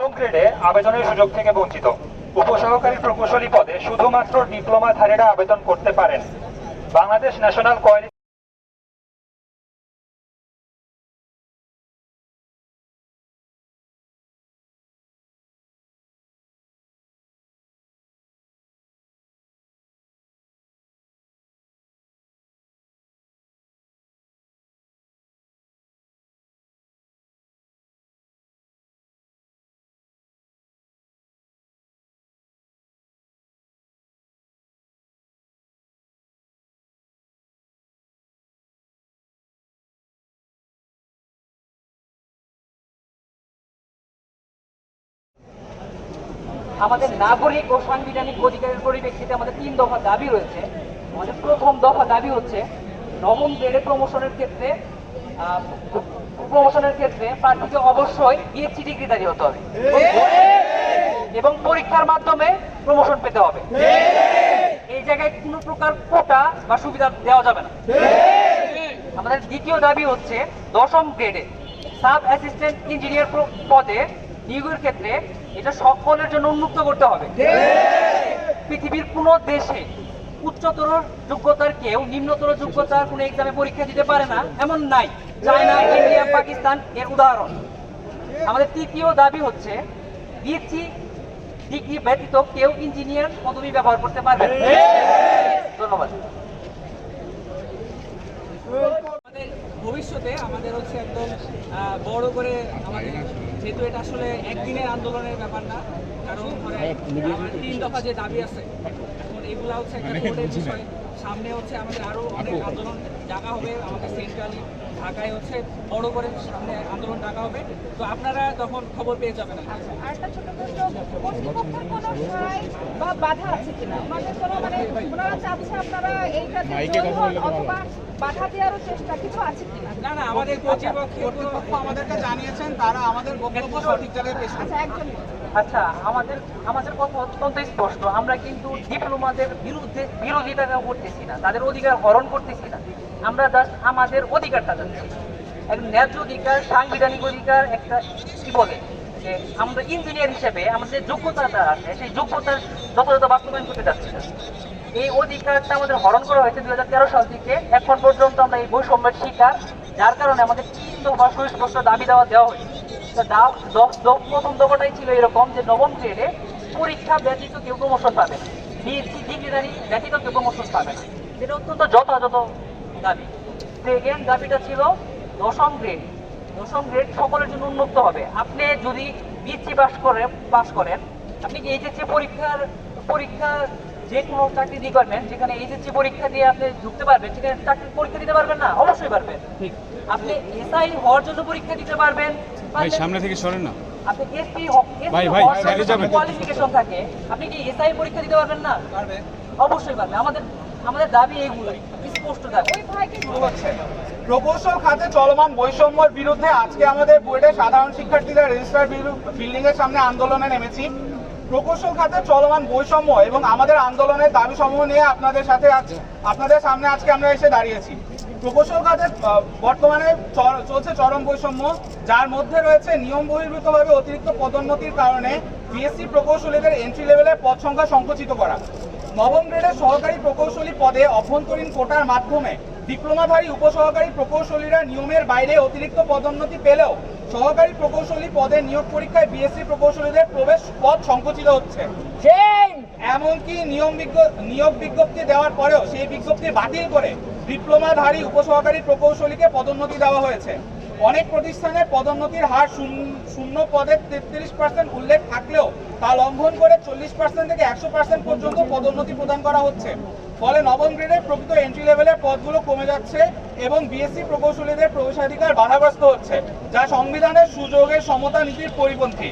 নবম গ্রেডে আবেদনের সুযোগ থেকে বঞ্চিত। উপসহকারী প্রকৌশলী পদে শুধুমাত্র ডিপ্লোমাধারীরা আবেদন করতে পারেন। বাংলাদেশ ন্যাশনাল কোয়ালিটি আমাদের নাগরিক ও সাংবিধানিক অধিকারের পরিপ্রেক্ষিতে আমাদের 3 দফা দাবি রয়েছে। আমাদের প্রথম দফা দাবি হচ্ছে নবম গ্রেডে প্রমোশনের ক্ষেত্রে প্রার্থীকে অবশ্যই পিএইচডি ডিগ্রিধারী হতে হবে এবং পরীক্ষার মাধ্যমে প্রমোশন পেতে হবে। এই জায়গায় কোনো প্রকার কোটা বা সুবিধা দেওয়া যাবে না। আমাদের দ্বিতীয় দাবি হচ্ছে 10ম গ্রেডে সাব অ্যাসিস্ট্যান্ট ইঞ্জিনিয়ার পদে নিয়োগের ক্ষেত্রে এটা সকলের জন্য উন্মুক্ত করতে হবে। পৃথিবীর কোনো দেশে উচ্চতর যোগ্যতার কেউ নিম্নতর যোগ্যতার কোনো এক্সামে পরীক্ষা দিতে পারে না এমন নাই। চায়না, ইন্ডিয়া, পাকিস্তান এর উদাহরণ। আমাদের তৃতীয় দাবি হচ্ছে পিএইচডি ডিগ্রি ব্যতীত কেউ ইঞ্জিনিয়ার পদবি ব্যবহার করতে পারবে না। ধন্যবাদ। ভবিষ্যতে আমাদের হচ্ছে একদম বড় করে আমাদের, যেহেতু এটা আসলে একদিনের আন্দোলনের ব্যাপার না, কারণ 3 দফা যে দাবি আছে এখন এগুলা হচ্ছে একটা কোর্টের বিষয়। সামনে হচ্ছে আমাদের আরো অনেক আন্দোলন ডাকা হবে, আমাদের সেন্ট্রালি ঢাকায় হচ্ছে বড় করে সামনে আন্দোলন ডাকা হবে, তো আপনারা তখন খবর পেয়ে যাবেন। আরেকটা ছোট প্রশ্ন, কর্তৃপক্ষের কোনো সহায় বা বাধা আছে কিনা? ওনাদের কোনো ওনারা চাচ্ছে আপনারা এইটাতে অথবা বাধা দেওয়ারও চেষ্টা কিছু আছে কিনা? না, আমাদের কর্তৃপক্ষ আমাদেরকে জানিয়েছেন, তারা আমাদের বক্তব্য সঠিক জায়গায় পেশ করেছে। আচ্ছা, আমাদের কথা অত্যন্ত স্পষ্ট। আমরা কিন্তু ডিপ্লোমাদের বিরোধিতা করতেছি না, তাদের অধিকার হরণ করতেছি না। আমরা জাস্ট আমাদের অধিকারটা জানছি, এক ন্যায্য অধিকার, সাংবিধানিক অধিকার। একটা কি বলে যে আমরা ইঞ্জিনিয়ার হিসেবে আমাদের যোগ্যতাটা আছে, সেই যোগ্যতার যথাযথ বাস্তবায়ন করতে যাচ্ছি না। এই অধিকারটা আমাদের হরণ করা হয়েছে 2013 সাল থেকে। এখন পর্যন্ত আমরা এই বৈষম্যের শিকার, যার কারণে আমাদের 3 দফা সুস্পষ্ট দাবি দেওয়া হয়েছে। প্রথম দফাটাই ছিল এরকম যে নবম গ্রেডে পরীক্ষা ব্যতীত কেউ প্রমোশন পাবে না, পিএইচডি ডিগ্রিধারী ব্যতীত কেউ প্রমোশন পাবে না। এটা অত্যন্ত যথাযথ দাবি। সেকেন্ড দাবিটা ছিল 10ম গ্রেড সকলের জন্য উন্মুক্ত হবে। আপনি যদি পিএইচডি পাস করেন, আপনি কি এইচএসসি পরীক্ষা যে কোনো চাকরি রিকোয়ারমেন্ট যেখানে এইচএসসি পরীক্ষা দিয়ে আপনি ঢুকতে পারবেন, সেখানে চাকরির পরীক্ষা দিতে পারবেন না? অবশ্যই পারবেন। আপনি এসআই হওয়ার জন্য পরীক্ষা দিতে পারবেন। ভাই সামনে থেকে সরেন না। আপনি এসপি সাইডে যাবেন। কোয়ালিফিকেশন থাকে, আপনি কি এসআই পরীক্ষা দিতে পারবেন না? পারবেন, অবশ্যই পারবেন। আমাদের দাবি এইগুলোই, স্পষ্ট দাবি। প্রকৌশল খাতে চলমান বৈষম্যের বিরুদ্ধে আজকে আমাদের বুয়েটের সাধারণ শিক্ষার্থীরা রেজিস্ট্রার বিল্ডিং এর সামনে আন্দোলনে নেমেছি। প্রকৌশল খাতে চলমান বৈষম্য এবং আমাদের আন্দোলনের দাবি সমূহ নিয়ে আপনাদের সামনে আজকে আমরা এসে দাঁড়িয়েছি। প্রকৌশল খাতে বর্তমানে চলছে চরম বৈষম্য, যার মধ্যে রয়েছে নিয়ম বহির্ভূতভাবে অতিরিক্ত পদোন্নতির কারণে বিএসসি প্রকৌশলীদের এন্ট্রি লেভেলের পদ সংখ্যা সংকুচিত করা। নবম গ্রেডের সহকারী প্রকৌশলী পদে অভ্যন্তরীণ কোটার মাধ্যমে ডিপ্লোমাধারী উপসহকারী প্রকৌশলীরা নিয়মের বাইরে অতিরিক্ত পদোন্নতি পেলেও সহকারী প্রকৌশলী পদে নিয়োগ পরীক্ষায় বিএসসি প্রকৌশলীদের প্রবেশ পদ সংকুচিত হচ্ছে। এমনকি নিয়োগ বিজ্ঞপ্তি দেওয়ার পরেও সেই বিজ্ঞপ্তি বাতিল করে ডিপ্লোমাধারী উপসহকারী প্রকৌশলীকে পদোন্নতি দেওয়া হয়েছে। অনেক প্রতিষ্ঠানের পদোন্নতির হার শূন্য পদের 33% উল্লেখ থাকলেও তা লঙ্ঘন করে 40% থেকে 100% পর্যন্ত পদোন্নতি প্রদান করা হচ্ছে। ফলে নবম গ্রেডের প্রকৃত এন্ট্রি লেভেলের পদগুলো কমে যাচ্ছে এবং বিএসসি প্রকৌশলীদের প্রবেশাধিকার বাধাগ্রস্ত হচ্ছে, যা সংবিধানের সুযোগের সমতা নীতির পরিপন্থী।